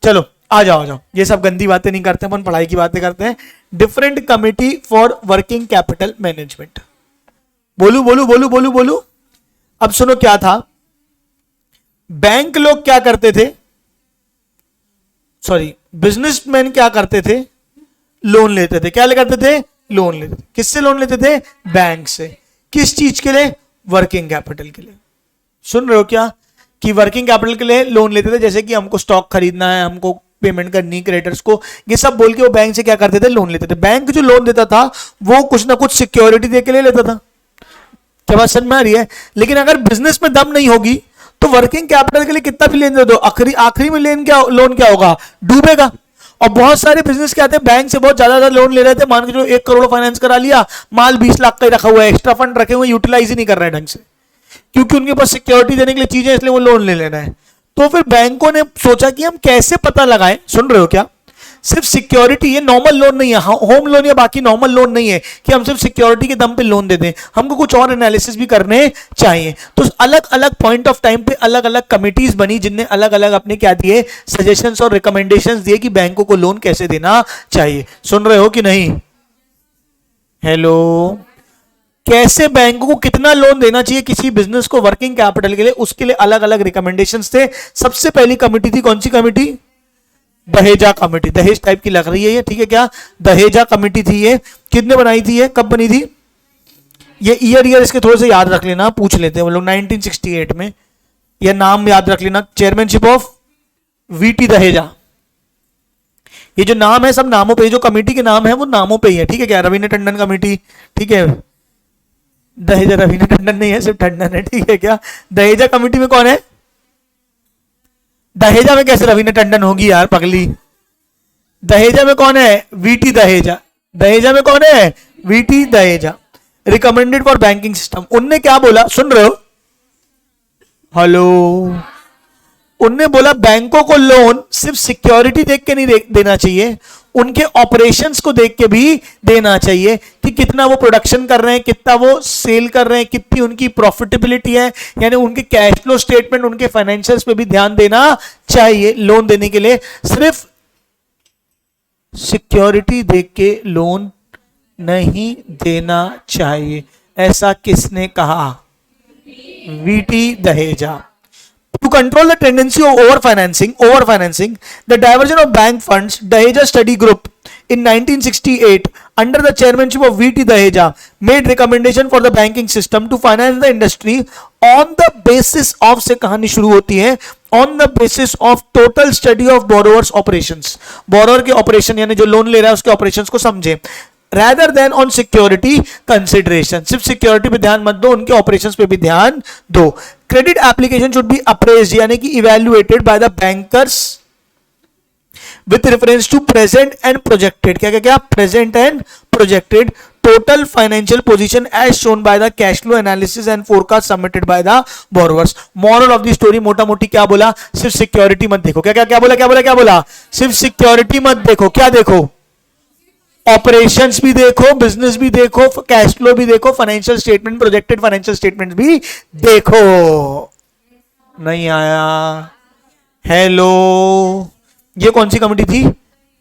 चलो आ जाओ आ जाओ, ये सब गंदी बातें नहीं करते अपन, पढ़ाई की बातें करते हैं। Different committee for working capital management. बोलू बोलू बोलू बोलू बोलू। अब सुनो क्या था, बैंक लोग क्या करते थे, सॉरी बिजनेसमैन क्या करते थे, लोन लेते थे। क्या करते थे? लोन लेते थे। किससे लोन लेते थे? बैंक से। किस चीज के लिए? वर्किंग कैपिटल के लिए। सुन रहे हो क्या, कि वर्किंग कैपिटल के लिए लोन लेते थे, जैसे कि हमको स्टॉक खरीदना है, हमको पेमेंट करनी क्रेडिटर्स को, ये सब बोल के वो बैंक से क्या करते थे? लोन लेते थे। बैंक जो लोन देता था वो कुछ ना कुछ सिक्योरिटी दे के ले लेता था। क्या बात समझ में आ रही है? लेकिन अगर बिजनेस में दम नहीं होगी तो वर्किंग कैपिटल के लिए कितना भी लेन दे दो, आखिरी में लोन क्या होगा? डूबेगा। और बहुत सारे बिजनेस क्या थे, बैंक से बहुत ज्यादा लोन ले रहे थे, मान के जो 1 करोड़ फाइनेंस करा लिया, माल 20 लाख का ही रखा हुआ है, एक्स्ट्रा फंड रखे हुए, यूटिलाइज ही नहीं कर रहे ढंग से, क्योंकि उनके पास सिक्योरिटी देने के लिए चीजें, इसलिए वो लोन ले लेना है। तो फिर बैंकों ने सोचा कि हम कैसे पता लगाएं, सुन रहे हो क्या, सिर्फ सिक्योरिटी, ये नॉर्मल लोन नहीं है, होम लोन या बाकी नॉर्मल लोन नहीं है कि हम सिर्फ सिक्योरिटी के दम पे लोन दे दें, हमको कुछ और एनालिसिस भी करने चाहिए। तो अलग अलग पॉइंट ऑफ टाइम पे अलग अलग कमिटीज बनी, जिनने अलग अलग अपने क्या दिए, सजेशंस और रिकमेंडेशंस दिए कि बैंकों को लोन कैसे देना चाहिए। सुन रहे हो कि नहीं? हेलो, कैसे बैंकों को कितना लोन देना चाहिए किसी बिजनेस को वर्किंग कैपिटल के लिए, उसके लिए अलग अलग रिकमेंडेशंस थे। सबसे पहली कमिटी थी कौन सी कमिटी? दहेजा कमेटी। दहेज टाइप की लग रही है ये, ठीक है क्या? दहेजा कमेटी थी ये। कितने बनाई थी ये, कब बनी थी? ये ईयर इसके थोड़े से याद रख लेना, पूछ लेते हैं हम लोग, 1968 में। ये नाम याद रख लेना, चेयरमैनशिप ऑफ वीटी दहेजा। ये जो नाम है सब नामों पे, जो कमेटी के नाम है वो नामों पे ही है, ठीक है क्या? रवीना टंडन कमेटी, ठीक है। दहेजा रवीना टंडन नहीं है, सिर्फ टंडन है, ठीक है क्या? दहेजा कमेटी में कौन है? दहेजा में कैसे रवीना टंडन होगी यार पगली? दहेजा में कौन है? वीटी दहेजा। दहेजा में कौन है? V T Dehejia. Recommended for banking system. उनने क्या बोला, सुन रहे हो? हेलो, उनने बोला बैंकों को लोन सिर्फ सिक्योरिटी देख के नहीं देना चाहिए, उनके ऑपरेशंस को देख के भी देना चाहिए कि कितना वो प्रोडक्शन कर रहे हैं, कितना वो सेल कर रहे हैं, कितनी उनकी प्रॉफिटेबिलिटी है, यानी उनके कैश फ्लो स्टेटमेंट, उनके फाइनेंशियल्स पे भी ध्यान देना चाहिए लोन देने के लिए। सिर्फ सिक्योरिटी देख के लोन नहीं देना चाहिए, ऐसा किसने कहा? VT दहेजा। To control the tendency of overfinancing, the diversion of bank funds, Daheja Study Group in 1968 under the chairmanship of V.T. Daheja made recommendation for the banking system to finance the industry on the basis of, से कहानी शुरू होती है, on the basis of total study of borrowers operations, borrower के operation यानी जो loan ले रहा है उसके operations को समझे, rather than on security consideration। सिर्फ सिक्योरिटी पे ध्यान मत दो, उनके ऑपरेशंस पे भी ध्यान दो। Credit application should be appraised यानी कि evaluated by the bankers with reference to present and projected. क्या क्या क्या? Present and projected total financial position as shown by the cash flow analysis and forecast submitted by the borrowers. Moral of the story, मोटा मोटी क्या बोला? सिर्फ security मत देखो। क्या क्या क्या बोला? क्या बोला? क्या बोला? सिर्फ सिक्योरिटी मत देखो। क्या देखो? ऑपरेशंस भी देखो, बिजनेस भी देखो, कैश फ्लो भी देखो, financial statement, projected financial statement भी देखो। नहीं आया? हेलो, ये कौन सी कमेटी थी?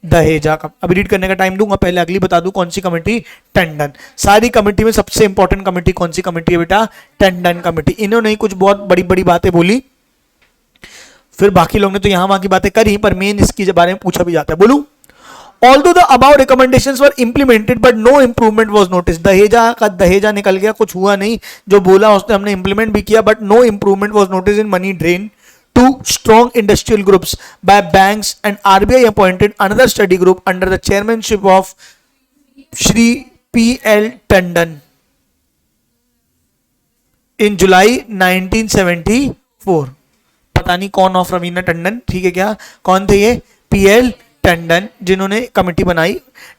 दहेजा का। अभी रीड करने का टाइम दूंगा, पहले अगली बता दूं कौन सी कमेटी? टंडन। सारी कमेटी में सबसे इंपॉर्टेंट कमेटी कौन सी कमेटी है बेटा? टंडन कमेटी। इन्होंने कुछ बहुत बड़ी बड़ी बातें बोली, फिर बाकी लोग ने तो यहां वहां की बातें करी, पर मेन इसके बारे में पूछा भी जाता है। बोलू, Although the above recommendations were implemented, but no improvement was noticed। दहेजा का दहेजा निकल गया, कुछ हुआ नहीं, जो बोला उसने हमने इंप्लीमेंट भी किया, but no improvement was noticed in money drain to strong industrial groups by banks, and RBI appointed another study group under the chairmanship of Shri P.L. Tandon in July 1974। पता नहीं कौन ऑफ रवीना टंडन, ठीक है क्या? कौन थे ये? P.L. टंडन, जिन्होंने कमेटी बनाई।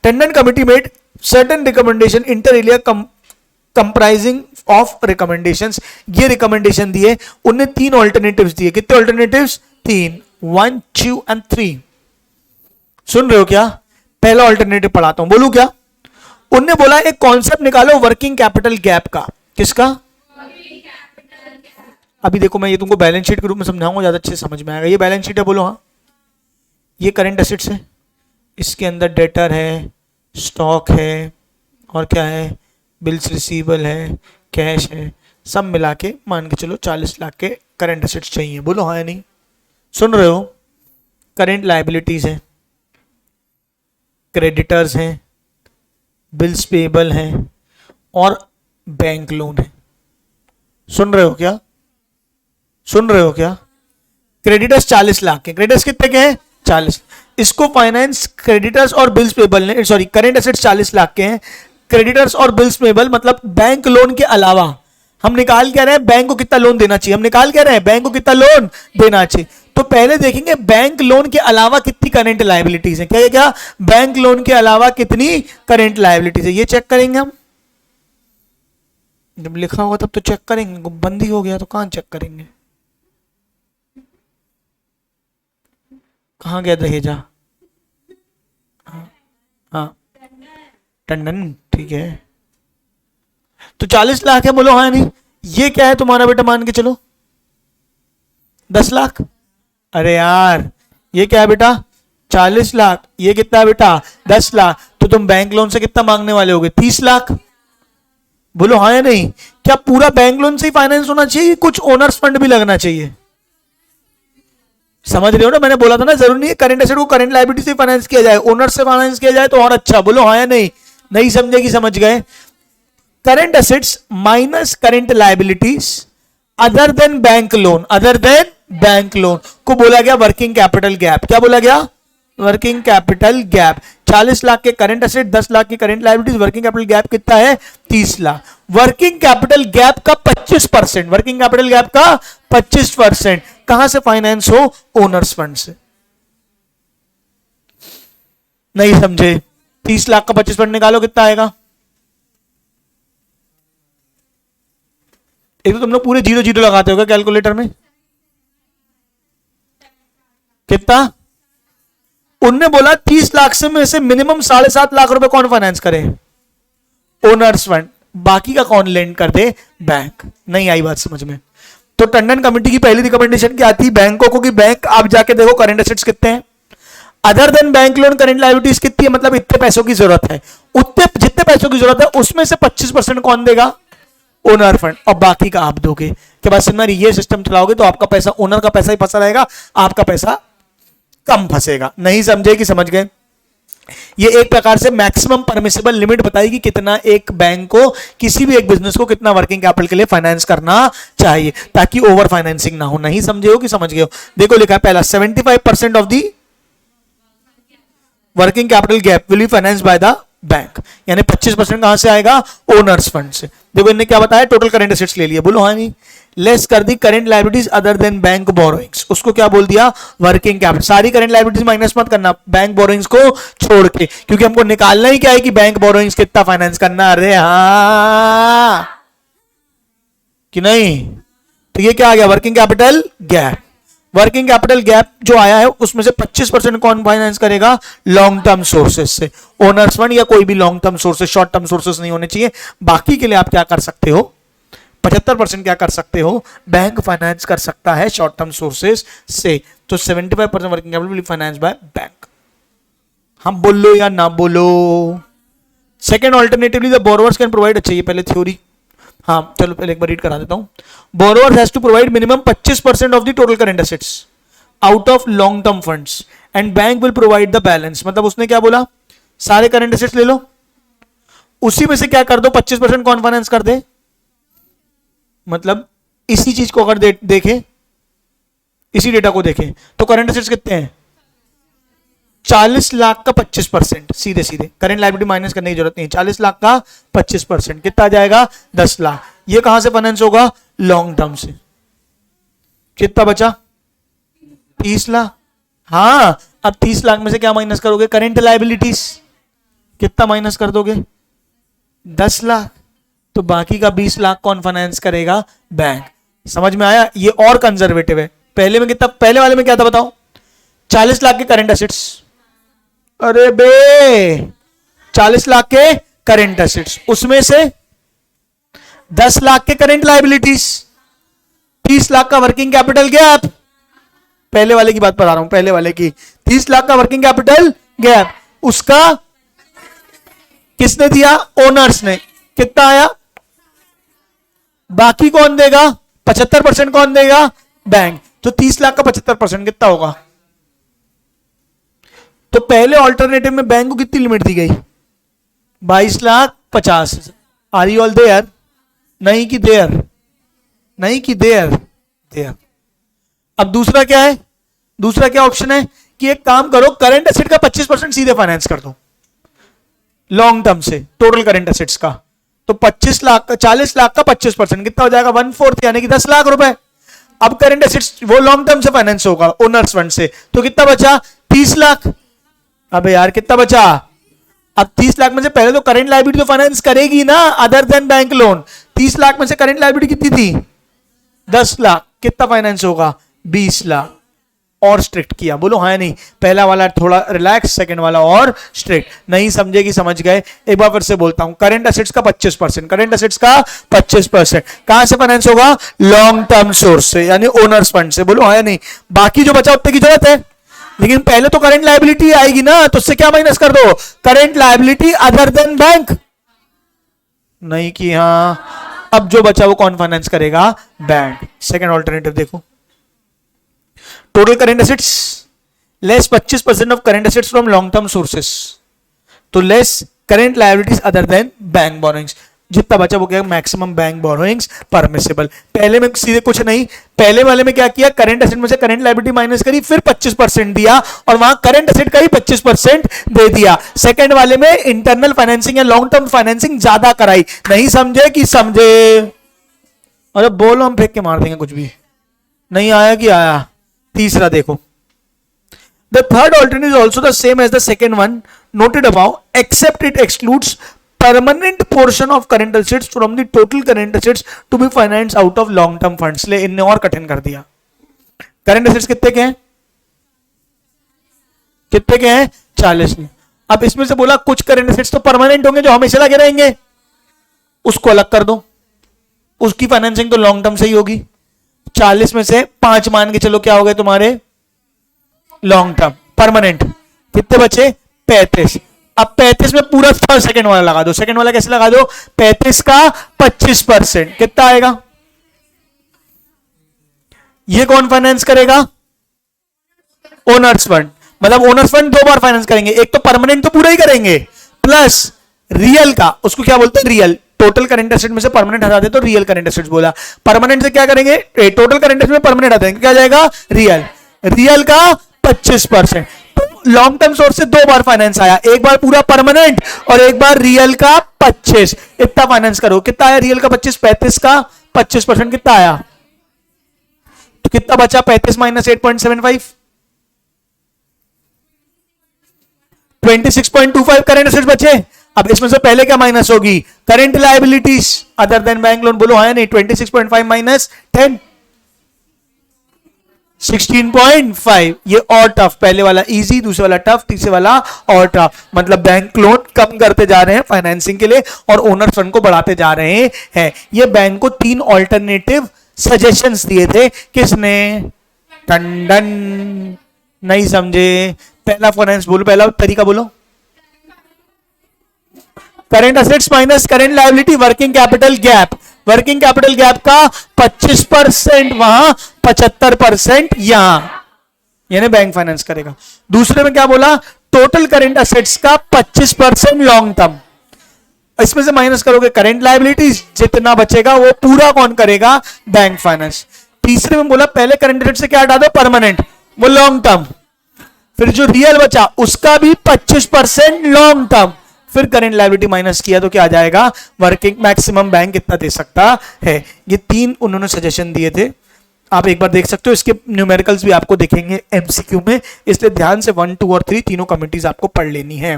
Tandon committee made certain recommendation inter area comprising of recommendations. ये रिकमेंडेशन दिए उनने, 3 ऑल्टरनेटिव्स दिए। कितने ऑल्टरनेटिव्स? 3, 1, 2 and 3। सुन रहे हो क्या? पहला ऑल्टरनेटिव पढ़ाता हूं, बोलू क्या? उनने बोला एक कॉन्सेप्ट निकालो वर्किंग कैपिटल गैप का। किसका? अभी देखो मैं ये तुमको बैलेंस शीट के रूप में समझाऊंगा, ज्यादा अच्छे समझ में आएगा। ये बैलेंस शीट है, बोलो हाँ। ये करंट एसेट्स है, इसके अंदर डेटर है, स्टॉक है, और क्या है, बिल्स रिसीवेबल है, कैश है, सब मिला के मान के चलो 40 लाख के करंट एसेट्स चाहिए। बोलो हाँ या नहीं, सुन रहे हो? करंट लायबिलिटीज है, क्रेडिटर्स हैं, बिल्स पेबल हैं, और बैंक लोन है। सुन रहे हो क्या? सुन रहे हो क्या? क्रेडिटर्स 40 लाख के, क्रेडिटर्स कितने के हैं? 40। इसको फाइनेंस क्रेडिटर्स और बिल्स पेबल ने, सॉरी करंट एसेट्स 40 लाख के हैं, क्रेडिटर्स और बिल्स पेबल मतलब बैंक लोन के अलावा हम निकाल क्या रहे हैं, बैंक को कितना लोन देना चाहिए, हम निकाल क्या रहे हैं, बैंक को कितना लोन देना चाहिए। तो पहले देखेंगे बैंक लोन के अलावा कितनी करंट लायबिलिटीज है, क्या क्या, बैंक लोन के अलावा कितनी करंट लायबिलिटीज है, ये चेक करेंगे हम। जब लिखा होगा तब तो चेक करेंगे, बंद ही हो गया तो कहां चेक करेंगे। कहां गया दहेजा? हाँ टंडन, ठीक है। तो 40 लाख है, बोलो हाँ नहीं। ये क्या है तुम्हारा बेटा, मान के चलो 10 लाख। अरे यार ये क्या है बेटा, 40 लाख, ये कितना है बेटा 10 लाख। तो तुम बैंक लोन से कितना मांगने वाले होगे, 30 लाख। बोलो हाँ या नहीं। क्या पूरा बैंक लोन से ही फाइनेंस होना चाहिए, कुछ ओनर्स फंड भी लगना चाहिए? समझ रहे हो ना, मैंने बोला था ना, जरूरी नहीं है करंट एसेट को करंट लायबिलिटी से फाइनेंस किया जाए, ओनर से फाइनेंस किया जाए तो और अच्छा। बोलो हाँ या नहीं, नहीं समझे कि समझ गए। Current assets minus current liabilities other than bank loan, other than bank loan को बोला गया वर्किंग कैपिटल गैप। क्या बोला गया, वर्किंग कैपिटल गैप। 40 लाख के करंट एसेट, 10 लाख की current liabilities, working capital gap कितना है, 30 लाख। वर्किंग कैपिटल गैप का 25%, वर्किंग कैपिटल गैप का 25% कहां से फाइनेंस हो, ओनर्स फंड से। नहीं समझे, 30 लाख का 25% निकालो कितना आएगा। एक तो तुम लोग पूरे 0 लगाते हो कैलकुलेटर में, कितना? उनने बोला 30 लाख से में से मिनिमम 7.5 लाख रुपए कौन फाइनेंस करे, ओनर्स फंड, बाकी का कौन लेंड कर दे, बैंक। नहीं आई बात समझ में। तो टंडन कमेटी की पहली रिकमेंडेशन क्या आती, बैंकों को कि बैंक आप जाके देखो करंट एसेट्स कितने हैं, other than bank loan current liabilities कितनी है, मतलब इतने पैसों की जरूरत है, उतने जितने पैसों की जरूरत है उसमें से 25% कौन देगा, ओनर फंड, और बाकी का आप दोगे। के बाद सिन्हा ये सिस्टम चलाओगे तो आपका पैसा, ओनर का पैसा ही फंसा रहेगा, आपका पैसा कम फंसेगा। नहीं समझे कि समझ गए। ये एक प्रकार से मैक्सिमम परमिसिबल लिमिट बताएगी कितना एक बैंक को, किसी भी एक बिजनेस को कितना वर्किंग कैपिटल के लिए फाइनेंस करना चाहिए, ताकि ओवर फाइनेंसिंग ना हो। नहीं समझे हो कि समझ गए हो। देखो लिखा है पहला, 75% of the working capital gap will be finance by the bank, यानी 25% कहां से आएगा, ओनर्स फंड से। देखो इन्होंने क्या बताया, टोटल करंट एसेट्स ले लिया, बोलो हाँ नहीं। लेस कर दी current liabilities other than bank borrowings, उसको क्या बोल दिया, वर्किंग कैपिटल। सारी करंट लायबिलिटीज माइनस मत करना बैंक बोरोइंग्स को छोड़ के, क्योंकि हमको निकालना ही क्या है कि बैंक बोरोइंग्स कितना फाइनेंस करना। अरे हाँ कि नहीं। तो ये क्या आ गया, working capital gap. Working capital gap जो आया है उसमें से 25% कौन फाइनेंस करेगा, लॉन्ग टर्म सोर्सेस से, ओनर्स फंड या कोई भी long term sources, short term sources नहीं होने चाहिए। बाकी के लिए आप क्या कर सकते हो, 75% क्या कर सकते हो, बैंक फाइनेंस कर सकता है शॉर्ट टर्म सोर्सेस से। तो 75% working capital will finance by bank. हम बोलो या ना बोलो। Second alternatively the borrowers can provide, अच्छा ये पहले थ्योरी, हाँ चलो पहले एक बार रीड करा देता हूं। Borrower has to provide minimum 25% of the total current assets out of long term funds and bank will provide the balance. मतलब उसने क्या बोला, सारे करंट एसेट्स ले लो, उसी में से क्या कर दो, 25% कौन फाइनेंस कर दे। मतलब इसी चीज को अगर देखें, इसी डेटा को देखें तो करंट एसेट्स कितने हैं, 40 लाख का 25%, सीधे सीधे करंट लायबिलिटी माइनस करने की जरूरत नहीं है। 40 लाख का 25% कितना आ जाएगा, 10 लाख। ये कहां से फाइनेंस होगा, लॉन्ग टर्म से। कितना बचा, 30 लाख। हाँ अब 30 लाख में से क्या माइनस करोगे, करंट लायबिलिटीज, कितना माइनस कर दोगे, 10 लाख। तो बाकी का 20 लाख कौन फाइनेंस करेगा, बैंक। समझ में आया। ये और कंजर्वेटिव है। पहले में कितना, पहले वाले में क्या था बताओ, 40 लाख के करंट एसेट्स, अरे बे 40 लाख के करंट एसेट्स, उसमें से 10 लाख के करंट लायबिलिटीज, 30 लाख का वर्किंग कैपिटल गैप, पहले वाले की बात बता रहा हूं, पहले वाले की 30 लाख का वर्किंग कैपिटल गैप, उसका किसने दिया? ओनर्स ने। कितना आया? बाकी कौन देगा? 75% कौन देगा? बैंक। तो 30 लाख का 75% कितना होगा? तो पहले ऑल्टरनेटिव में बैंक को कितनी लिमिट दी गई? 22,50,000। Are you all there? नहीं कि देयर? नहीं कि देयर? देयर। अब दूसरा क्या है? दूसरा क्या ऑप्शन है कि एक काम करो, करंट एसेट का 25% सीधे फाइनेंस कर दो लॉन्ग टर्म से, टोटल करंट एसेट्स का। तो 25 लाख का 40 लाख का 25% कितना हो जाएगा? 1/4 यानी कि 10 लाख रुपए। अब करंट एसेट्स वो लॉन्ग टर्म से फाइनेंस होगा ओनर्स फंड से, तो कितना बचा? 30 लाख। अबे यार कितना बचा? अब 30 लाख में से पहले तो करंट लायबिलिटी तो फाइनेंस करेगी ना, other than bank loan. 30 lakh में से करंट लायबिलिटी कितनी थी? 10 लाख। कितना फाइनेंस होगा? 20 लाख। और स्ट्रिक्ट किया, बोलो हाँ नहीं? पहला वाला थोड़ा रिलैक्स, सेकंड वाला और स्ट्रिक्ट। नहीं समझेगी, समझ गए? एक बार फिर से बोलता हूं, करंट एसेट्स का 25%, करंट एसेट्स का 25% कहां से फाइनेंस होगा? लॉन्ग टर्म सोर्स से, यानी ओनर्स फंड से। बोलो हाँ या नहीं? बाकी जो बचा उतने की जरूरत है, लेकिन पहले तो करंट लायबिलिटी आएगी ना, तो उससे क्या माइनस कर दो? Current liability other than bank. नहीं कि हाँ, अब जो बचा वो कौन फाइनेंस करेगा? बैंक। सेकंड ऑल्टरनेटिव देखो, total current assets less 25% of current assets from long term sources, तो less current liabilities other than bank borrowings. जितना बचा वो क्या? Maximum bank borrowings permissible. पहले में सीधे कुछ नहीं, पहले वाले में क्या किया? करंट एसेट में से करंट लायबिलिटी माइनस करी, फिर 25% दिया और वहां करंट एसेट का ही 25% दे दिया। सेकंड वाले में इंटरनल फाइनेंसिंग या लॉन्ग टर्म फाइनेंसिंग ज्यादा कराई। नहीं समझे कि समझे? अरे बोलो, हम फेंक के मार देंगे कुछ भी। नहीं आया कि आया? तीसरा देखो, the third alternative is also the same as the second one noted above, except it excludes permanent portion of current assets from the total current assets to be financed out of long term funds। ले इनने और कठिन कर दिया। Current assets कितने के हैं? कितने के हैं? 40। अब इसमें से बोला कुछ करंट एसेट्स तो परमानेंट होंगे, जो हमेशा लगे रहेंगे, उसको अलग कर दो, उसकी फाइनेंसिंग तो लॉन्ग टर्म से ही होगी। 40 में से 5 मान के चलो, क्या हो गए तुम्हारे? Long term. परमानेंट कितने बचे? 35। अब 35 में पूरा सेकंड वाला लगा दो। सेकंड वाला कैसे लगा दो? 35 का 25%। कितना आएगा? ये कौन फाइनेंस करेगा? Owner's fund. मतलब ओनर्स फंड 2 बार फाइनेंस करेंगे, एक तो परमानेंट तो पूरा ही करेंगे, प्लस रियल का, उसको क्या बोलते हैं? रियल। टोटल करंट एसेट में से परमानेंट हटा दे तो रियल करंट एसेट्स बोला। परमानेंट से क्या करेंगे? टोटल करंट एसेट में परमानेंट हटा देंगे, क्या जाएगा? रियल। रियल का 25%। लॉन्ग टर्म सोर्स से 2 बार फाइनेंस आया, एक बार पूरा परमानेंट और एक बार रियल का 25। इतना फाइनेंस करो। कितना आया? रियल का 25, 35 का 25% कितना आया? तो कितना बचा? 35 माइनस 8.75, 26.25 करंट एसेट्स बचे। अब इसमें से पहले क्या माइनस होगी? Current liabilities other than bank loan. बोलो हाँ नहीं? 26.5 माइनस 10, 16.5। ये और टफ, पहले वाला इजी, दूसरे वाला टफ, तीसरे वाला और टफ। मतलब बैंक लोन कम करते जा रहे हैं फाइनेंसिंग के लिए और ओनर फंड को बढ़ाते जा रहे हैं। ये बैंक को 3 ऑल्टरनेटिव सजेशंस दिए थे। किसने? टंडन। नहीं समझे? पहला फाइनेंस बोलो, पहला तरीका बोलो। Current assets minus current liability, working capital gap. Working capital gap का 25% वहां, 75% यहां, यानी बैंक फाइनेंस करेगा। दूसरे में क्या बोला? टोटल करंट एसेट्स का 25% लॉन्ग टर्म। इसमें से माइनस करोगे करंट लायबिलिटीज, जितना बचेगा वो पूरा कौन करेगा? Bank finance. तीसरे में बोला पहले करंट एसेट से क्या हटा दो? परमानेंट, वो लॉन्ग टर्म। फिर जो रियल बचा उसका भी 25% लॉन्ग टर्म। फिर करंट लायबिलिटी माइनस किया तो क्या आ जाएगा? वर्किंग। मैक्सिमम बैंक कितना दे सकता है? ये 3 उन्होंने सजेशन दिए थे। आप एक बार देख सकते हो, इसके न्यूमेरिकल्स भी आपको दिखेंगे एमसीक्यू में, इसलिए ध्यान से 1, 2 और 3 तीनों कमिटीज आपको पढ़ लेनी है।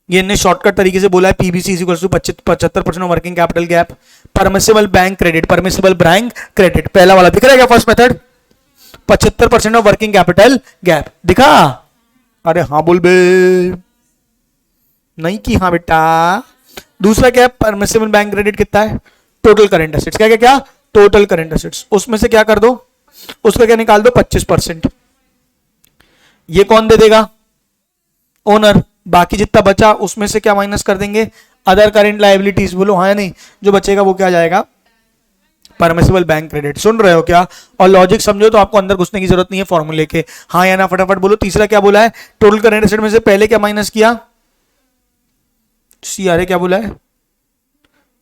ये इन्हें शॉर्टकट तरीके से बोला है, PBC is equal to 75% working capital gap, permissible bank credit, permissible bank credit. पहला वाला दिख रहा है क्या? First method 75% of working capital gap दिखा? अरे हाँ बोल बे, नहीं कि हाँ बेटा। दूसरा क्या है? परमिसिबल बैंक क्रेडिट कितना है? Total current assets. क्या क्या क्या? टोटल करंट एसेट्स, उसमें से क्या कर दो, उसका क्या निकाल दो 25%। ये कौन दे देगा, ओनर। बाकी जितना बचा उसमें से क्या माइनस कर देंगे, अदर करेंट लायबिलिटीज। बोलो हाँ या नहीं, जो बचेगा वो क्या जाएगा, परमिसिबल बैंक क्रेडिट। सुन रहे हो क्या, और लॉजिक समझो तो आपको अंदर घुसने की जरूरत नहीं है फॉर्मूले के, हाँ या ना फटाफट बोलो। तीसरा क्या बोला है, टोटल करेंट एसेट में से पहले क्या माइनस किया, सीआरए क्या बोला है,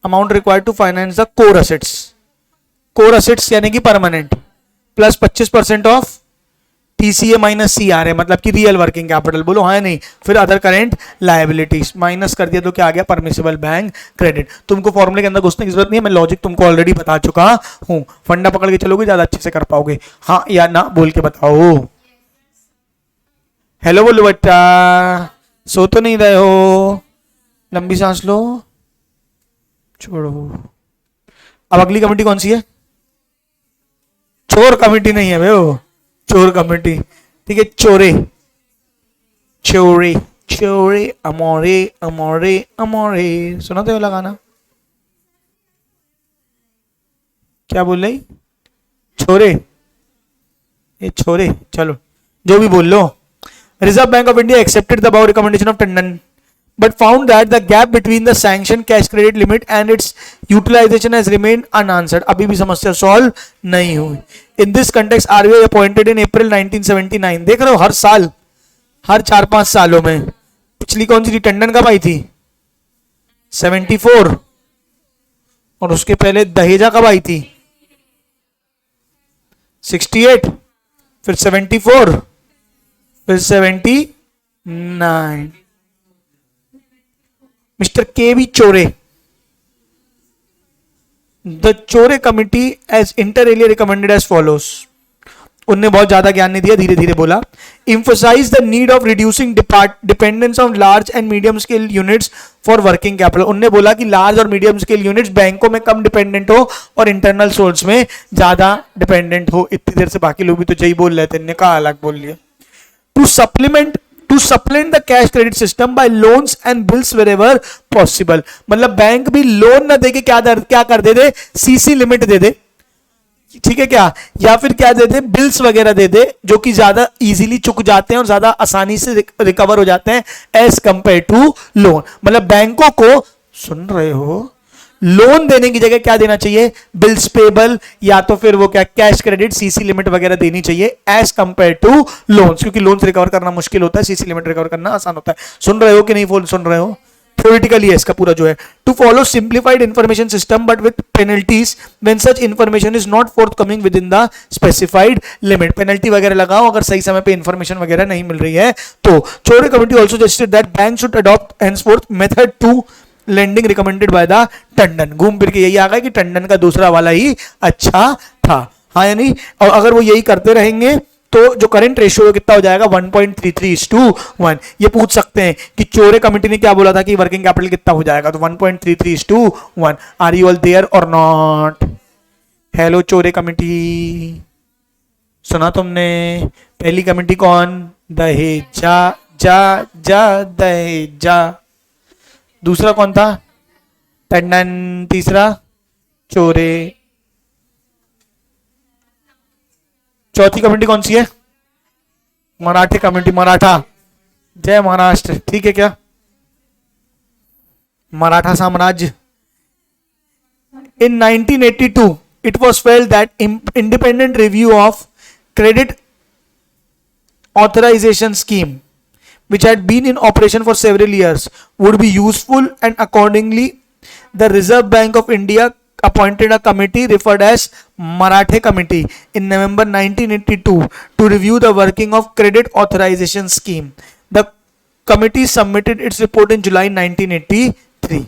amount required to finance the core assets, core assets यानी कि permanent, plus 25% of TCA minus CRA, मतलब कि रियल वर्किंग कैपिटल। बोलो हाँ या नहीं। फिर अदर करेंट लायबिलिटीज माइनस कर दिया तो क्या आ गया, परमिसिबल बैंक क्रेडिट। तुमको फॉर्मूले के अंदर घुसने की जरूरत नहीं है, मैं लॉजिक तुमको ऑलरेडी बता चुका हूं, फंडा पकड़ के चलोगे ज्यादा अच्छे से कर पाओगे। हाँ या ना बोल के बताओ। हेलो बोलो बच्चा, सो तो नहीं रहे हो, लंबी सांस लो, छोड़ो। अब अगली कमेटी कौन सी है, चोर कमेटी नहीं है भाई, चोर कमेटी, ठीक है। चोरे, चोरे, चोरे, अमोरे, अमोरे, अमोरे, सुना तो लगाना, क्या बोल रही, छोरे, ये छोरे, चलो जो भी बोल लो। Reserve Bank of India accepted the above recommendation of Tandon but found that the gap between the sanctioned cash credit limit and its utilization has remained unanswered. अभी भी समस्या सॉल्व नहीं हुई। In this context, RBI appointed in April 1979, देख रहे हो हर साल, हर 4-5 सालों में। पिछली कौन सी थी, टंडन कब आई थी, 74, और उसके पहले दहेजा कब आई थी, 68, फिर 74, फिर 79। Mr. K.V. Chore, the Chore committee as inter alia recommended as follows. उनने बहुत ज्यादा ज्ञान नहीं दिया, धीरे धीरे बोला। Emphasize the need of reducing dependence on large and medium scale units for working capital. उनने बोला कि लार्ज और मीडियम स्केल यूनिट्स बैंकों में कम डिपेंडेंट हो और इंटरनल सोर्स में ज्यादा डिपेंडेंट हो। इतनी देर से बाकी लोग भी तो यही बोल रहे थे, इन्होंने कहा अलग बोल लिया। To supplement the cash credit system by loans and bills wherever possible, मतलब बैंक भी लोन ना देके क्या कर दे दे, सीसी लिमिट दे दे, ठीक है क्या, या फिर क्या दे दे, बिल्स वगैरह दे दे, जो कि ज्यादा इजीली चुक जाते हैं और ज्यादा आसानी से रिकवर हो जाते हैं एज कंपेयर टू लोन। मतलब बैंकों को, सुन रहे हो, लोन देने की जगह क्या देना चाहिए, बिल्स पेबल या तो फिर वो क्या कैश क्रेडिट सीसी लिमिट वगैरह देनी चाहिए एज कंपेयर टू लोन्स, क्योंकि लोन्स रिकवर करना मुश्किल होता है, सीसी लिमिट रिकवर करना आसान होता है। सुन रहे हो कि नहीं सुन रहे हो, थ्योरेटिकली है इसका पूरा जो है। To follow simplified information system but with penalties when such information is not forthcoming within the specified limit, penalty वगैरह लगाओ अगर सही समय पे इंफॉर्मेशन वगैरह नहीं मिल रही है तो। Chore committee also suggested that bank should adopt henceforth method to lending recommended by the Tandon. घूम फिर के यही आ गया कि टंडन का दूसरा वाला ही अच्छा था, हाँ या नहीं। और अगर वो यही करते रहेंगे तो जो करंट रेशियो कितना हो जाएगा, 1.33:1। ये पूछ सकते हैं कि चोरे कमेटी ने क्या बोला था कि वर्किंग कैपिटल कितना हो जाएगा, तो 1.33:1। आर यू ऑल देयर और नॉट? हेलो चोरे कमेटी, सुना तुमने? पहली कमेटी कौन, दहेजा, जा जा दहेजा। दूसरा कौन था, टंडन। तीसरा चोरे। चौथी कमेटी कौन सी है, मराठे कमेटी, मराठा। जय महाराष्ट्र, ठीक है क्या, मराठा साम्राज्य। In 1982, it was felt that independent review of credit authorization scheme, which had been in operation for several years, would be useful, and accordingly, the Reserve Bank of India appointed a committee referred as Marathe Committee in November 1982 to review the working of credit authorization scheme. The committee submitted its report in July 1983.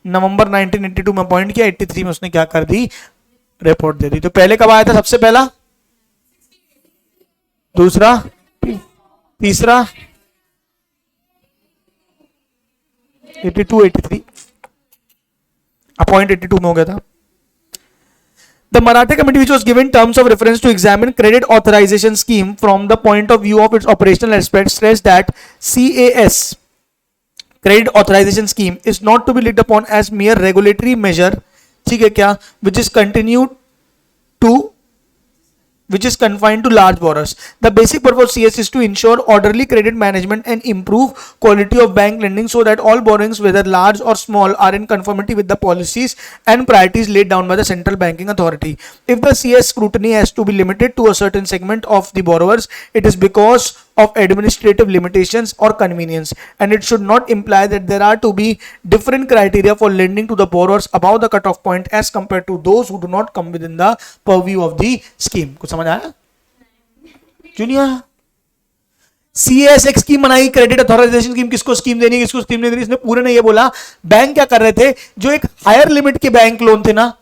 नवंबर 1982 में appoint किया, 83 में उसने क्या कर दी, report दे दी। तो पहले कब आया था सबसे पहला, दूसरा, तीसरा, 82, 83, अपॉइंट 82 में हो गया था। The Marathe Committee, which was given terms of reference to examine credit authorization scheme from the point of view of its operational aspects, stressed that CAS, credit authorization scheme, is not to be looked upon as mere regulatory measure ठीक है क्या, which is continue to which is confined to large borrowers. The basic purpose of CS is to ensure orderly credit management and improve quality of bank lending so that all borrowings, whether large or small, are in conformity with the policies and priorities laid down by the central banking authority. If the CS scrutiny has to be limited to a certain segment of the borrowers, it is because of administrative limitations or convenience, and it should not imply that there are to be different criteria for lending to the borrowers above the cutoff point as compared to those who do not come within the purview of the scheme. कुछ समझ आया junior? CS एक scheme बनाई, credit authorisation scheme, किसको scheme देनी किसको scheme नहीं देनी, इसने पूरे ने ये बोला। बैंक क्या कर रहे थे, जो एक हायर लिमिट के बैंक लोन थे ना,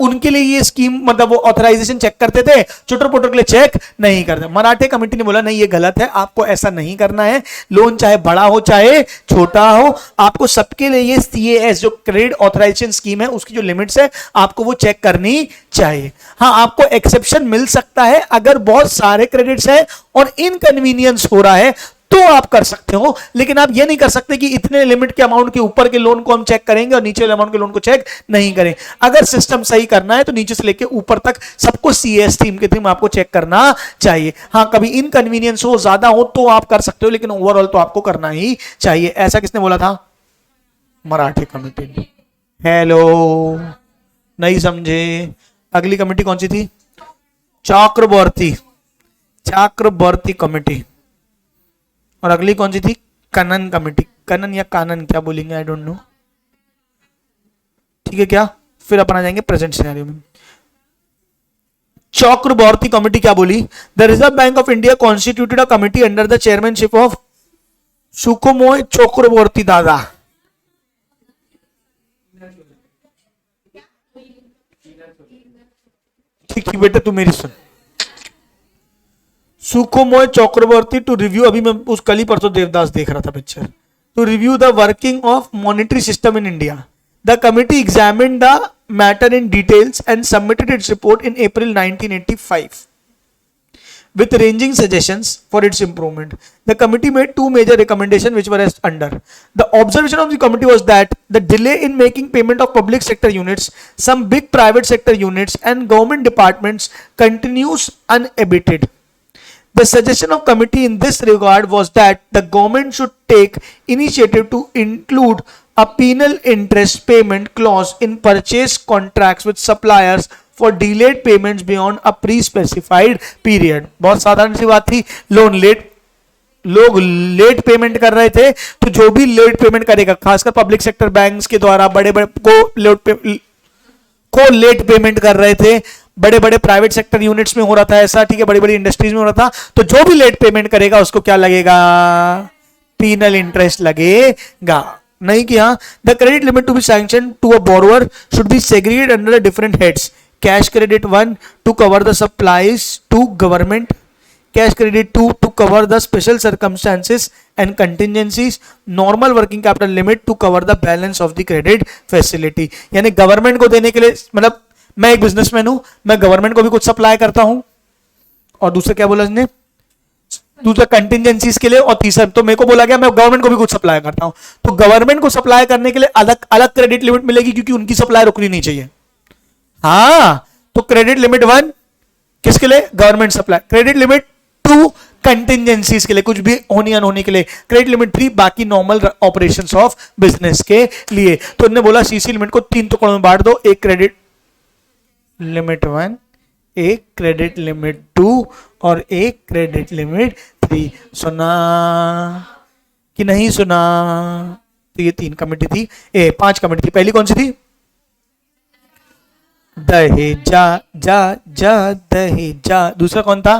उनके लिए ये स्कीम मतलब वो ऑथराइजेशन चेक करते थे, छोटे पोटर के लिए चेक नहीं करते। मराठे कमेटी ने बोला नहीं ये गलत है, आपको ऐसा नहीं करना है, लोन चाहे बड़ा हो चाहे छोटा हो, आपको सबके लिए ये सीएएस जो क्रेडिट ऑथराइजेशन स्कीम है उसकी जो लिमिट्स है आपको वो चेक करनी चाहिए। हाँ, आपको एक्सेप्शन मिल सकता है अगर बहुत सारे क्रेडिट्स है और इनकन्वीनियंस हो रहा है तो आप कर सकते हो, लेकिन आप ये नहीं कर सकते कि इतने लिमिट के अमाउंट के ऊपर के लोन को हम चेक करेंगे और नीचे वाले अमाउंट के लोन को चेक नहीं करें। अगर सिस्टम सही करना है तो नीचे से लेके ऊपर तक सबको सीएस थीम के थीम आपको चेक करना चाहिए। हाँ, कभी इनकन्वीनियंस हो ज्यादा हो तो आप कर सकते हो, लेकिन ओवरऑल तो आपको करना ही चाहिए। ऐसा किसने बोला था? मराठी कमेटी ने। हेलो, नहीं समझे? अगली कमेटी कौन सी थी? चक्रवर्ती कमेटी। और अगली कौन सी थी? कनन कमेटी। कनन या कानन क्या बोलेंगे, आई डोंट नो। ठीक है क्या? फिर अपन आ जाएंगे प्रेजेंट सिनेरियो में। चक्रवर्ती कमेटी क्या बोली? The Reserve Bank of India constituted a committee under the chairmanship of Sukhamoy Chakravarty दादा। ठीक है बेटा, तू मेरी सुन। सुकुमोय चक्रवर्ती टू रिव्यू, अभी मैं उस कल ही परसों देवदास देख रहा था picture, to review the working of monetary system in India. The committee examined the matter in details and submitted its report in April 1985 with ranging suggestions for its improvement. The committee made two major recommendations which were as under. The observation of the committee was that the delay in making payment of public sector units, some big private sector units and government departments continues unabated. The suggestion of committee in this regard was that the government should take initiative to include a penal interest payment clause in purchase contracts with suppliers for delayed payments beyond a pre-specified period. बहुत साधारण सी बात थी, लोग late payment कर रहे थे, तो जो भी लेट पेमेंट करेगा, खासकर पब्लिक सेक्टर बैंक्स के द्वारा बड़े को लेट पेमेंट कर रहे थे, बड़े बड़े प्राइवेट सेक्टर यूनिट्स में हो रहा था ऐसा, ठीक है, बड़ी बड़ी इंडस्ट्रीज में हो रहा था, तो जो भी लेट पेमेंट करेगा उसको क्या लगेगा? पीनल इंटरेस्ट लगेगा। नहीं किया, the credit limit to be sanction to a borrower should be segregated under different heads. Cash credit 1 to cover the supplies to government, cash credit 2 to cover the special circumstances and contingencies, normal working capital limit to cover the balance of the credit facility। यानी government को देने के लिए, मतलब मैं एक businessman हूं, मैं गवर्नमेंट को भी कुछ सप्लाई करता हूं, और दूसरा क्या बोला इसने? दूसरा कंटिजेंसीज के लिए, और तीसरा तो मेरे को बोला गया मैं गवर्नमेंट को भी कुछ सप्लाई करता हूं, तो गवर्नमेंट को सप्लाई करने के लिए अलग अलग क्रेडिट लिमिट मिलेगी क्योंकि उनकी सप्लाई रुकनी नहीं चाहिए। हाँ, तो क्रेडिट लिमिट 1 किसके लिए? Government supply. Credit limit 2 contingencies के लिए, कुछ भी होनी अनहोनी के लिए। क्रेडिट लिमिट 3 बाकी नॉर्मल ऑपरेशंस ऑफ बिजनेस के लिए। तो उन्होंने बोला सीसी लिमिट को 3 टुकड़ों में बांट दो, एक क्रेडिट लिमिट 1, एक क्रेडिट लिमिट 2 और एक क्रेडिट लिमिट 3। सुना कि नहीं सुना? तो ये 3 कमेटी थी, 5 कमेटी थी। पहली कौन सी थी? दहेजा जा जा दहेजा। दूसरा कौन था?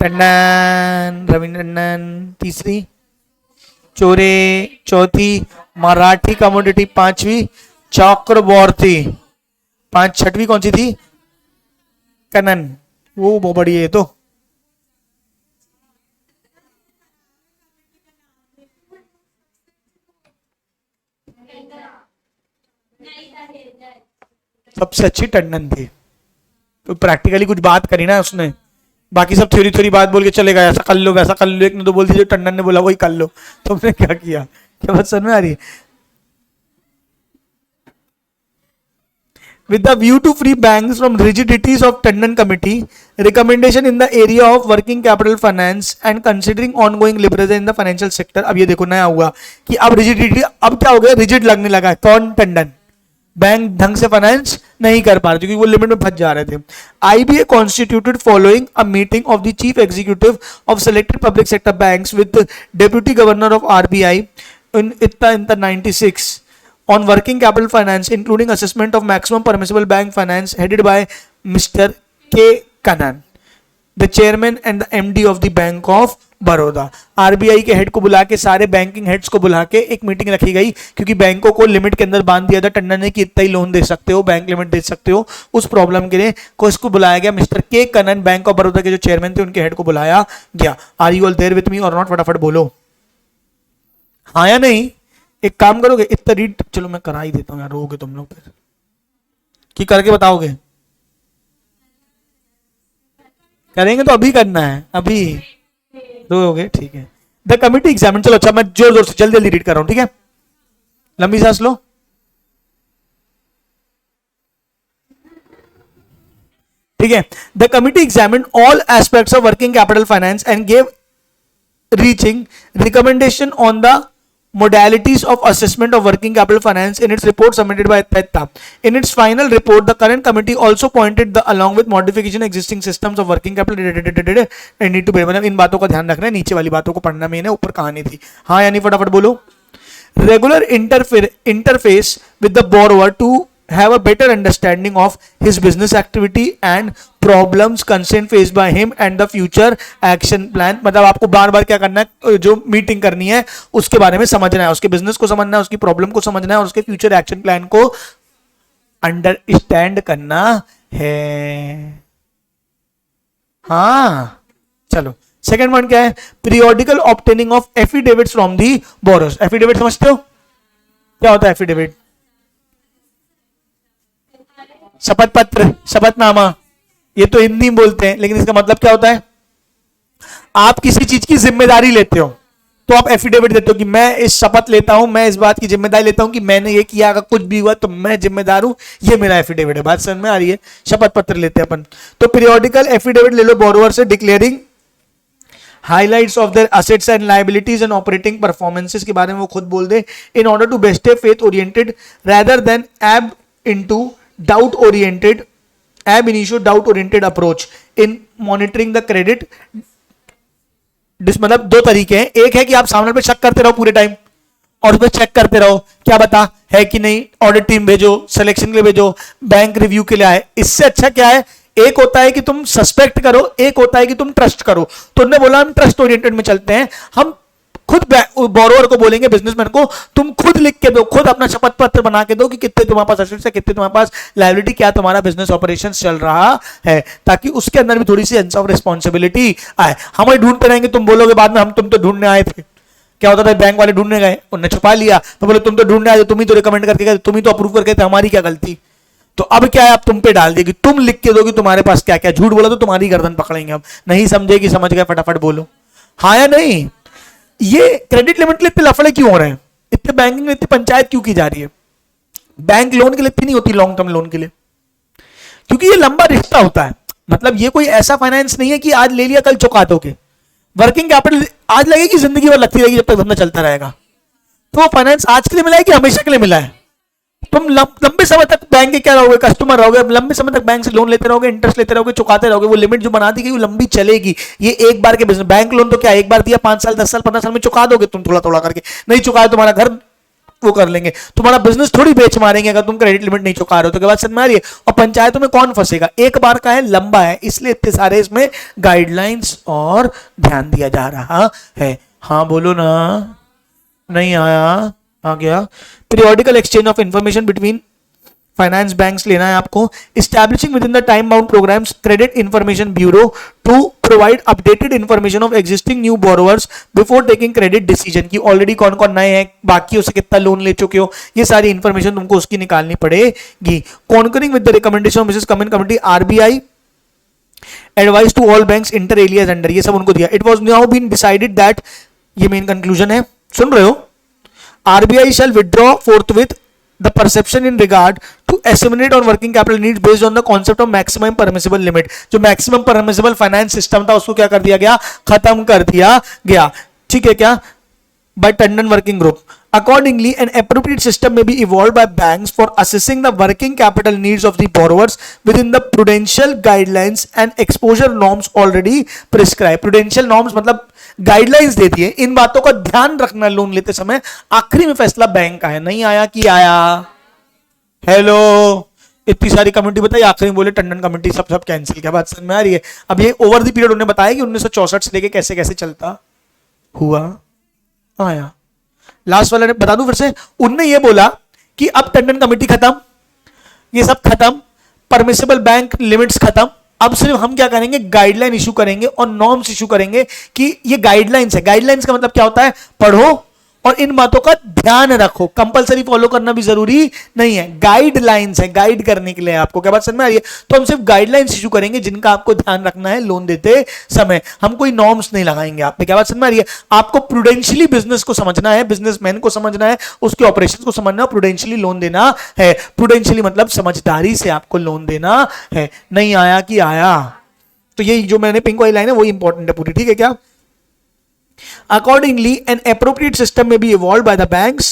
टंडन, रविंद्र टंडन। तीसरी चोरे। चौथी मराठी कम्युनिटी। 5वीं चक्रवर्ती। 6वीं कौन सी थी? कनन। वो बहुत बड़ी है। तो सबसे अच्छी टंडन थी, तो प्रैक्टिकली कुछ बात करी ना उसने, बाकी सब थ्योरी थ्योरी बात बोल के चलेगा, ऐसा कर लो वैसा कर लो। एक ने तो बोल दी जो टंडन ने बोला वही कर लो। तुमने क्या किया? क्या बात समझ में आ रही है? with the view to free banks from rigidities of Tandon Committee, recommendation in the area of working capital finance and considering ongoing liberalism in the financial sector. अब ये देखो नया हुआ कि अब रिजिडिटी, अब क्या हो गया, रिजिड लगने लगा है। कौन? टंडन। बैंक ढंग से फाइनेंस नहीं कर पा रहे क्योंकि वो लिमिट में फंस जा रहे थे। IBA constituted following a meeting of the chief executive of selected public sector banks with the deputy governor of RBI in the 96 on working capital finance, including assessment of maximum permissible bank finance, headed by Mr. K. Kannan, the chairman and the MD of the Bank of Baroda. RBI के head को बुला के, सारे banking heads को बुला के एक meeting रखी गई क्योंकि बैंकों को लिमिट के अंदर बांध दिया था टंडन ने कि इतना ही लोन दे सकते हो, बैंक लिमिट दे सकते हो। उस प्रॉब्लम के लिए को इसको बुलाया गया। मिस्टर के कनन, बैंक ऑफ बड़ौदा के जो चेयरमैन थे, उनके हेड को बुलाया गया। Are you all there with me और नॉट? फटाफट बोलो हाँ या नहीं। एक काम करोगे, इतना रीड, चलो मैं करा ही देता हूँ यार, रोगे तुम लोग फिर कि करके बताओगे? करेंगे तो अभी करना है, अभी रोगे, ठीक है। द कमिटी एग्जामिन, चलो अच्छा मैं जोर जोर से जल्दी जल्दी रीड कर रहा हूं, ठीक है, लंबी सांस लो। ठीक है। The committee examine all aspects of working capital finance and gave reaching recommendation on the modalities of assessment of working capital finance in its report submitted by PETA. In its final report, the current committee also pointed the along with modification existing systems of working capital I need to be, मतलब इन बातों का ध्यान रखना है, नीचे वाली बातों को पढ़ना मेन है, ऊपर कहानी थी। हाँ यानी फटाफट बोलो। Regular interface with the borrower to have a better understanding of his business activity and problems concerned faced by him and the future action plan, मतलब आपको बार बार क्या करना है, जो मीटिंग करनी है उसके बारे में समझना है, उसके बिजनेस को समझना है, उसकी प्रॉब्लम को समझना है और उसके फ्यूचर एक्शन प्लान को अंडरस्टैंड करना है। हाँ चलो, सेकेंड पॉइंट क्या है? Periodical obtaining of affidavits from the borrows. Affidavit समझते हो क्या होता है? एफिडेविट शपथ पत्र, शपथनामा, ये तो हिंदी में बोलते हैं, लेकिन इसका मतलब क्या होता है? आप किसी चीज की जिम्मेदारी लेते हो तो आप एफिडेविट देते हो कि मैं इस शपथ लेता हूं, मैं इस बात की जिम्मेदारी लेता हूं कि मैंने ये किया, अगर कुछ भी हुआ तो मैं जिम्मेदार हूं, ये मेरा एफिडेविट है। बात समझ में आ रही है? शपथ पत्र लेते हैं अपन। तो पीरियोडिकल एफिडेविट ले लो बोरोवर से, declaring highlights of their assets and liabilities and operating performances के बारे में वो खुद बोल दे, in order to best faith oriented rather than एब into doubt oriented, ab initio doubt oriented approach in monitoring the credit। मतलब दो तरीके हैं, एक है कि आप सामने पे शक करते रहो पूरे टाइम और उसमें चेक करते रहो क्या बता है कि नहीं, ऑडिट टीम भेजो, सिलेक्शन के लिए भेजो, बैंक रिव्यू के लिए आए। इससे अच्छा क्या है, एक होता है कि तुम सस्पेक्ट करो, एक होता है कि तुम ट्रस्ट करो। तो उन्होंने बोला हम ट्रस्ट ओरिएंटेड में चलते हैं, हम खुद बोरोवर को बोलेंगे, बिजनेसमैन को, तुम खुद लिख के दो, खुद अपना शपथ पत्र बना के दो कि कितने तुम्हारे पास एसेट्स है, कितने तुम्हारे पास लायबिलिटी, क्या तुम्हारा बिजनेस ऑपरेशन चल रहा है, ताकि उसके अंदर भी थोड़ी सी सेंस ऑफ रिस्पॉन्सिबिलिटी आए। हम ढूंढते रहेंगे, तुम बोलोगे बाद में हम तुम तो ढूंढने आए थे। क्या होता था, बैंक वाले ढूंढने गए, उन्होंने छुपा लिया, तो बोले तुम तो ढूंढने आए, तुम ही तो रिकमेंड करके गए, तुम ही तो अप्रूव करके थे, हमारी क्या गलती। तो अब क्या है, अब तुम पे डाल दिया कि तुम लिख के दो कि तुम्हारे पास क्या क्या, झूठ बोला तो तुम्हारी गर्दन पकड़ेंगे। अब नहीं समझे कि समझ गए, फटाफट बोलो हाँ या नहीं। ये क्रेडिट लिमिट के लिए इतने लफड़े क्यों हो रहे हैं, इतने बैंकिंग में इतनी पंचायत क्यों की जा रही है? बैंक लोन के लिए इतनी नहीं होती, लॉन्ग टर्म लोन के लिए, क्योंकि ये लंबा रिश्ता होता है। मतलब ये कोई ऐसा फाइनेंस नहीं है कि आज ले लिया कल चुका दोगे। वर्किंग कैपिटल आज लगेगी, जिंदगी भर लगती रहेगी जब तक धंधा चलता रहेगा। तो फाइनेंस आज के लिए मिला है कि हमेशा के लिए मिला है? तुम लंबे समय तक बैंक के क्या रहोगे, कस्टमर रहोगे, लंबे समय तक बैंक से लोन लेते रहोगे, इंटरेस्ट लेते रहोगे, चुकाते रहोगे। वो लिमिट जो बना दी गई वो लंबी चलेगी। ये एक बार के बिजनेस, बैंक लोन तो क्या एक बार दिया, 5 साल 10 साल 15 साल में चुका दोगे तुम, थोड़ा थोड़ा करके। नहीं चुकाए तुम्हारा घर वो कर लेंगे, तुम्हारा बिजनेस थोड़ी बेच मारेंगे अगर तुम क्रेडिट लिमिट नहीं चुका रहे हो। तो क्या बात समझ में आ रही है? और पंचायतों में कौन फंसेगा, एक बार का है, लंबा है, इसलिए इतने सारे इसमें गाइडलाइंस और ध्यान दिया जा रहा है। हाँ बोलो ना, नहीं आया, आ गया। Periodical exchange of information between finance banks लेना है आपको। Establishing within the time bound programs credit information bureau to provide updated information of existing new borrowers before taking credit decision, की ऑलरेडी कौन कौन नए हैं, बाकी उससे कितना लोन ले चुके हो, ये सारी इंफॉर्मेशन तुमको उसकी निकालनी पड़ेगी। Concurring with the recommendation of Mrs कमिन committee, RBI advise to all banks inter alia under, ये सब उनको दिया। It was now been decided that, ये मेन कंक्लूजन है, सुन रहे हो, RBI shall withdraw forthwith the perception in regard to estimate on working capital needs based on the concept of maximum permissible limit. जो maximum permissible finance system था उसको क्या कर दिया गया, खत्म कर दिया गया. ठीक है क्या, by Tandon working group. Accordingly, an appropriate system may be evolved by banks for assessing the working capital needs of the borrowers within the prudential guidelines and exposure norms already prescribed. Prudential norms मतलब guidelines देती है, इन बातों का ध्यान रखना loan लेते समय. आखिरी में फैसला बैंक का है, नहीं आया कि आया. हेलो, इतनी सारी कमेटी बताई, आखिरी में बोले टंडन कमेटी सब कैंसिल. क्या बात समझ में आ रही है? अब ये ओवर द पीरियड उन्होंने बताया कि 1964 से लेके कैसे कैसे चलता हुआ आया. लास्ट वाला ने बता दूं फिर से, उनने ये बोला कि अब टंडन कमेटी खत्म, ये सब खत्म, परमिसिबल बैंक लिमिट्स खत्म, अब सिर्फ हम क्या करेंगे, गाइडलाइन इशू करेंगे और नॉर्म्स इशू करेंगे कि ये गाइडलाइंस है. गाइडलाइंस का मतलब क्या होता है, पढ़ो और इन बातों का ध्यान रखो. कंपलसरी फॉलो करना भी जरूरी नहीं है, गाइडलाइंस है, गाइड करने के लिए आपको. क्या बात समझ में आ रही है? तो हम सिर्फ गाइडलाइंस इशू करेंगे जिनका आपको ध्यान रखना है लोन देते समय. हम कोई नॉर्म्स नहीं लगाएंगे आप पे. क्या बात समझ में आ रही है? आपको प्रूडेंशियली बिजनेस को समझना है, बिजनेसमैन को समझना है, उसके ऑपरेशन को समझना है, प्रूडेंशियली लोन देना है. प्रूडेंशियली मतलब समझदारी से आपको लोन देना है. नहीं आया कि आया. तो ये जो मैंने पिंक वाली लाइन है वो इंपॉर्टेंट है पूरी. ठीक है क्या? Accordingly, an appropriate system may be evolved by the banks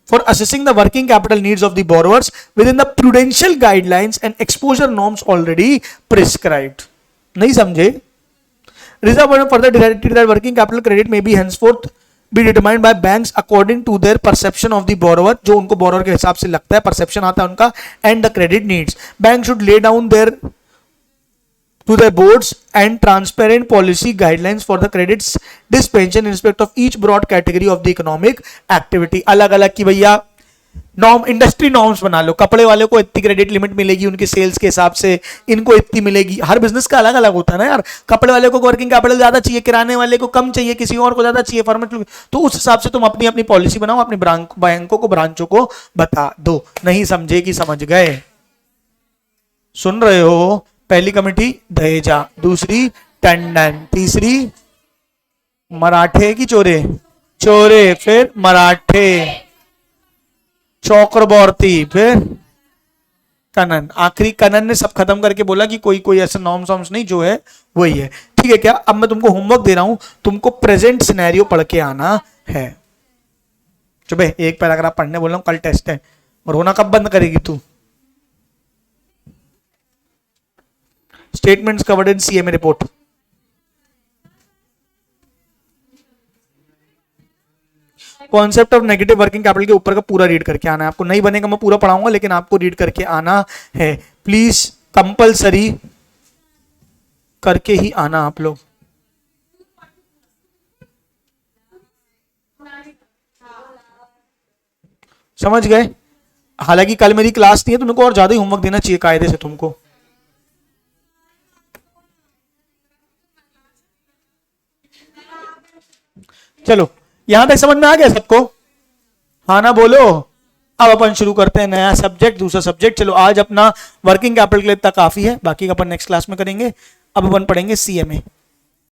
for assessing the working capital needs of the borrowers within the prudential guidelines and exposure norms already prescribed. नहीं समझे? Reserve further directed that working capital credit may be henceforth be determined by banks according to their perception of the borrower. जो उनको borrower के हिसाब से लगता है, perception आता है उनका, and the credit needs. Banks should lay down their to the boards and transparent policy guidelines for the credits dispensation in respect of each broad category of the economic activity. अलग अलग की भैया norm, industry norms बना लो. कपड़े वाले को इतनी credit limit मिलेगी उनके सेल्स के हिसाब से, इनको इतनी मिलेगी. हर बिजनेस का अलग अलग होता है ना यार. कपड़े वाले को वर्किंग कैपिटल ज्यादा चाहिए, किराने वाले को कम चाहिए, किसी और को ज्यादा चाहिए, फॉर्मेट. तो उस हिसाब से तुम अपनी अपनी पॉलिसी बनाओ, अपने बैंकों को, ब्रांचों को बता दो. नहीं समझे कि समझ गए? सुन रहे हो? पहली कमेटी दहेजा, दूसरी टंडन, तीसरी मराठे की चोरे, चोरे, फिर मराठे, चक्रवर्ती, फिर कनन. आखिरी कनन ने सब खत्म करके बोला कि कोई कोई ऐसा नॉर्म्स नहीं, जो है वही है. ठीक है क्या? अब मैं तुमको होमवर्क दे रहा हूं, तुमको प्रेजेंट सिनेरियो पढ़ के आना है. चुपे, एक पैराग्राफ पढ़ने बोल रहा हूं, कल टेस्ट है. और रोना कब बंद करेगी तू? Statements covered in CMA report. Concept of negative working capital के ऊपर का पूरा रीड करके आना है आपको. नहीं बनेगा मैं पूरा पढ़ाऊंगा, लेकिन आपको रीड करके आना है. प्लीज कंपलसरी करके ही आना आप लोग. समझ गए? हालांकि कल मेरी क्लास नहीं है, तुमको और ज्यादा ही होमवर्क देना चाहिए कायदे से तुमको. चलो, यहां तक समझ में आ गया सबको? हाँ ना बोलो. अब अपन शुरू करते हैं नया सब्जेक्ट, दूसरा सब्जेक्ट. चलो, आज अपना वर्किंग कैपिटल के लिए इतना काफी है, बाकी का अपन नेक्स्ट क्लास में करेंगे. अब अपन पढ़ेंगे सीएमए.